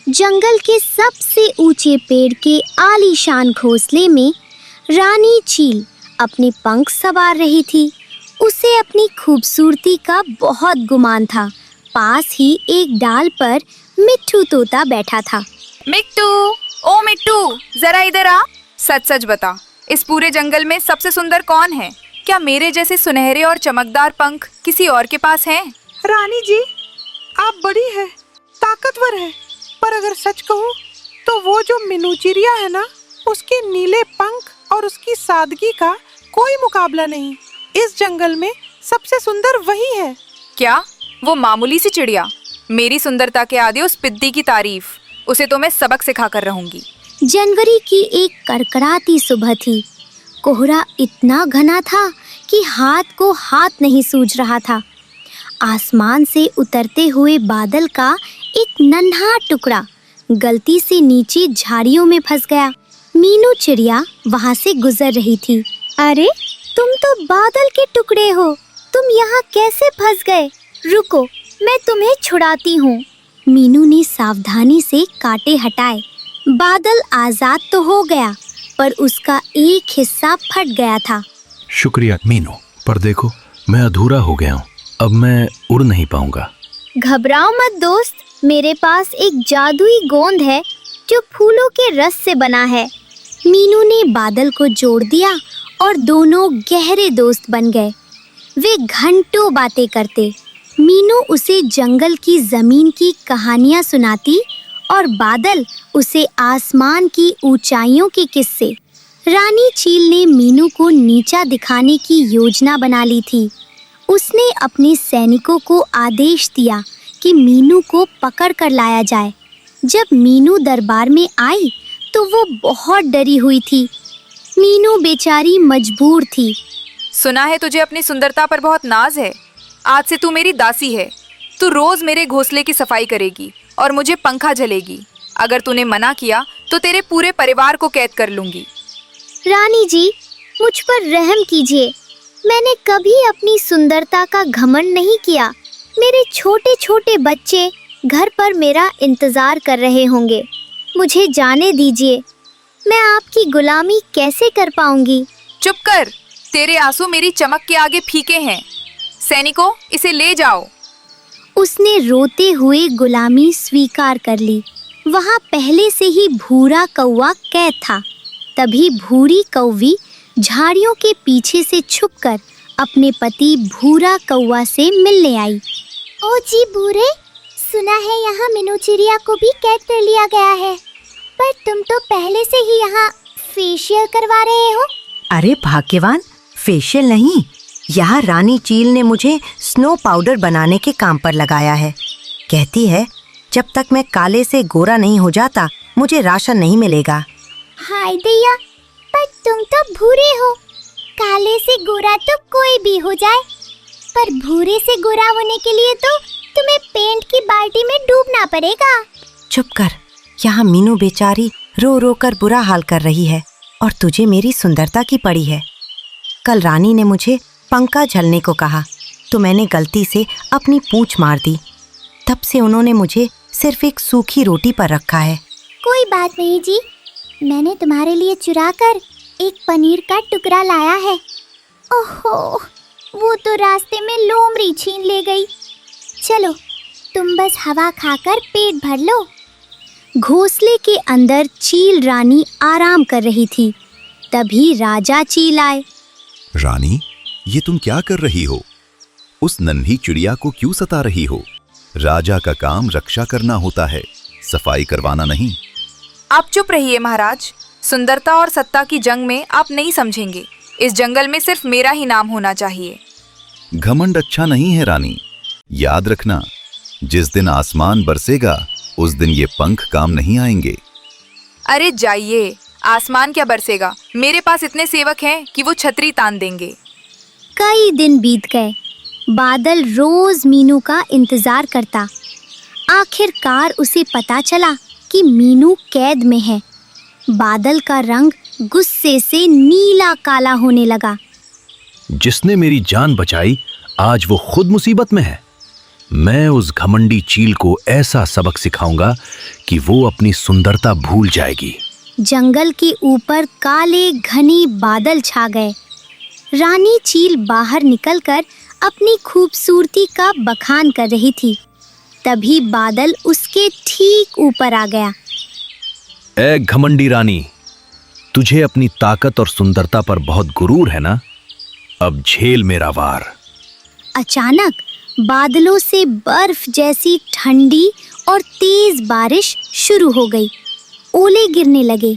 जंगल के सबसे ऊंचे पेड़ के आलीशान घोंसले में रानी चील अपने पंख संवार रही थी। उसे अपनी खूबसूरती का बहुत गुमान था। पास ही एक डाल पर मिट्ठू तोता बैठा था। मिट्टू, ओ मिट्टू, जरा इधर आ। सच सच बता, इस पूरे जंगल में सबसे सुंदर कौन है? क्या मेरे जैसे सुनहरे और चमकदार पंख किसी और के पास हैं? रानी जी, आप बड़ी है, ताकतवर है, पर अगर सच कहूँ तो वो जो मीनू चिड़िया है ना, उसके नीले पंख और उसकी सादगी का कोई मुकाबला नहीं। इस जंगल में सबसे सुंदर वही है। क्या वो मामूली सी चिड़िया? मेरी सुंदरता के आगे उस पिद्दी की तारीफ, उसे तो मैं सबक सिखा कर रहूंगी। जनवरी की एक कड़कड़ाती सुबह थी। कोहरा इतना घना था कि हाथ को हाथ नहीं सूझ रहा था। आसमान से उतरते हुए बादल का एक नन्हा टुकड़ा गलती से नीचे झाड़ियों में फंस गया। मीनू चिड़िया वहां से गुजर रही थी। अरे, तुम तो बादल के टुकड़े हो, तुम यहाँ कैसे फंस गए? रुको, मैं तुम्हें छुड़ाती हूँ। मीनू ने सावधानी से कांटे हटाए। बादल आजाद तो हो गया, पर उसका एक हिस्सा फट गया था। शुक्रिया मीनू, पर देखो मैं अधूरा हो गया हूँ। अब मैं उड़ नहीं पाऊंगा। घबराओ मत दोस्त, मेरे पास एक जादुई गोंद है जो फूलों के रस से बना है। मीनू ने बादल को जोड़ दिया और दोनों गहरे दोस्त बन गए। वे घंटों बातें करते। मीनू उसे जंगल की जमीन की कहानियां सुनाती और बादल उसे आसमान की ऊंचाइयों के किस्से। रानी चील ने मीनू को नीचा दिखाने की योजना बना ली थी। उसने अपने सैनिकों को आदेश दिया कि मीनू को पकड़ कर लाया जाए। जब मीनू दरबार में आई तो वो बहुत डरी हुई थी। मीनू बेचारी मजबूर थी। सुना है तुझे अपनी सुंदरता पर बहुत नाज है। आज से तू मेरी दासी है। तू रोज मेरे घोंसले की सफाई करेगी और मुझे पंखा झलेगी। अगर तूने मना किया तो तेरे पूरे परिवार को कैद कर लूंगी। रानी जी, मुझ पर रहम कीजिए। मैंने कभी अपनी सुंदरता का घमंड नहीं किया। मेरे छोटे छोटे बच्चे घर पर मेरा इंतजार कर रहे होंगे। मुझे जाने दीजिए। मैं आपकी गुलामी कैसे कर पाऊंगी? चुप कर, तेरे आंसू मेरी चमक के आगे फीके हैं। सैनिकों, इसे ले जाओ। उसने रोते हुए गुलामी स्वीकार कर ली। वहाँ पहले से ही भूरा कौवा कैद था। तभी भूरी कौवी झाड़ियों के पीछे से छुपकर अपने पति भूरा कौवा से मिलने आई। ओ जी भूरे, सुना है यहाँ मीनू चिड़िया को भी कैद कर लिया गया है, पर तुम तो पहले से ही यहाँ फेशियल करवा रहे हो। अरे भाग्यवान, फेशियल नहीं, यहाँ रानी चील ने मुझे स्नो पाउडर बनाने के काम पर लगाया है। कहती है जब तक मैं काले से गोरा नहीं हो जाता मुझे राशन नहीं मिलेगा। हाय दैया, पर तुम तो भूरे हो। काले से गोरा तो कोई भी हो जाए, पर भूरे से गोरा होने के लिए तो तुम्हें पेंट की बाल्टी में डूबना पड़ेगा। चुप कर, यहाँ मीनू बेचारी रो रो कर बुरा हाल कर रही है और तुझे मेरी सुंदरता की पड़ी है। कल रानी ने मुझे पंखा झलने को कहा तो मैंने गलती से अपनी पूंछ मार दी। तब से उन्होंने मुझे सिर्फ एक सूखी रोटी पर रखा है। कोई बात नहीं जी, मैंने तुम्हारे लिए चुरा कर एक पनीर का टुकड़ा लाया है। ओहो, वो तो रास्ते में लोमड़ी छीन ले गई। चलो, तुम बस हवा खाकर पेट भर लो। घोंसले के अंदर चील रानी आराम कर रही थी। तभी राजा चील आए। रानी, ये तुम क्या कर रही हो? उस नन्ही चिड़िया को क्यों सता रही हो? राजा का काम रक्षा करना होता है, सफाई करवाना नहीं। आप चुप रहिए महाराज। सुंदरता और सत्ता की जंग में आप नहीं समझेंगे। इस जंगल में सिर्फ मेरा ही नाम होना चाहिए। घमंड अच्छा नहीं है रानी। याद रखना, जिस दिन आसमान बरसेगा उस दिन ये पंख काम नहीं आएंगे। अरे जाइए, आसमान क्या बरसेगा। मेरे पास इतने सेवक हैं कि वो छतरी तान देंगे। कई दिन बीत गए। बादल रोज मीनू का इंतजार करता। आखिरकार उसे पता चला कि मीनू कैद में है। बादल का रंग गुस्से से नीला काला होने लगा। जिसने मेरी जान बचाई आज वो खुद मुसीबत में है। मैं उस घमंडी चील को ऐसा सबक सिखाऊंगा कि वो अपनी सुंदरता भूल जाएगी। जंगल के ऊपर काले घने बादल छा गए। रानी चील बाहर निकलकर अपनी खूबसूरती का बखान कर रही थी। तभी बादल उसके ठीक ऊपर आ गया। ए घमंडी रानी, तुझे अपनी ताकत और सुंदरता पर बहुत गुरूर है ना? अब झेल मेरा वार। अचानक बादलों से बर्फ जैसी ठंडी और तेज बारिश शुरू हो गई। ओले गिरने लगे।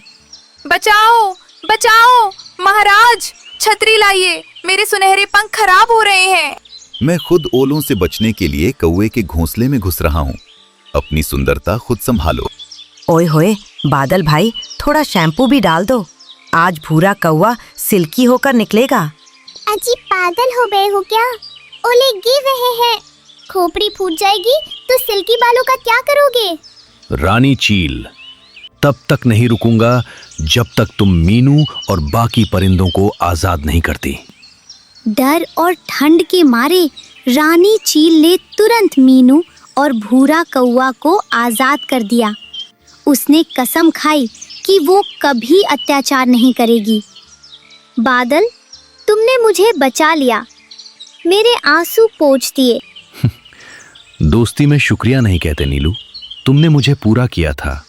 बचाओ बचाओ महाराज, छतरी लाइए, मेरे सुनहरे पंख खराब हो रहे हैं। मैं खुद ओलों से बचने के लिए कौवे के घोंसले में घुस रहा हूँ। अपनी सुंदरता खुद संभालो। ओए होए बादल भाई, थोड़ा शैम्पू भी डाल दो। आज भूरा कौवा सिल्की होकर निकलेगा। अजी पागल हो गए हो क्या? ओले गिर रहे हैं, खोपड़ी फूट जाएगी तो सिल्की बालों का क्या करोगे? रानी चील, तब तक नहीं रुकूंगा जब तक तुम मीनू और बाकी परिंदों को आजाद नहीं करती। डर और ठंड के मारे रानी चील ने तुरंत मीनू और भूरा कौवा को आजाद कर दिया। उसने कसम खाई कि वो कभी अत्याचार नहीं करेगी। बादल, तुमने मुझे बचा लिया, मेरे आंसू पोंछ दिए। दोस्ती में शुक्रिया नहीं कहते नीलू, तुमने मुझे पूरा किया था।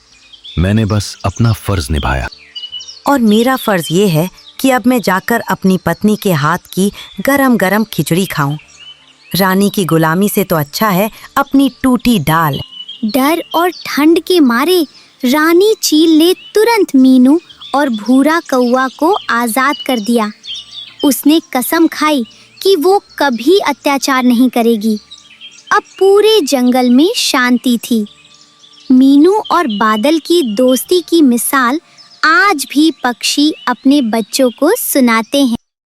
मैंने बस अपना फर्ज निभाया। और मेरा फर्ज ये है कि अब मैं जाकर अपनी पत्नी के हाथ की गरम गरम खिचड़ी खाऊं। रानी की गुलामी से तो अच्छा है अपनी टूटी डाल। डर और ठंड के मारे रानी चील ने तुरंत मीनू और भूरा कौवा को आजाद कर दिया। उसने कसम खाई कि वो कभी अत्याचार नहीं करेगी। अब पूरे जंगल में शांति थी। मीनू और बादल की दोस्ती की मिसाल आज भी पक्षी अपने बच्चों को सुनाते हैं।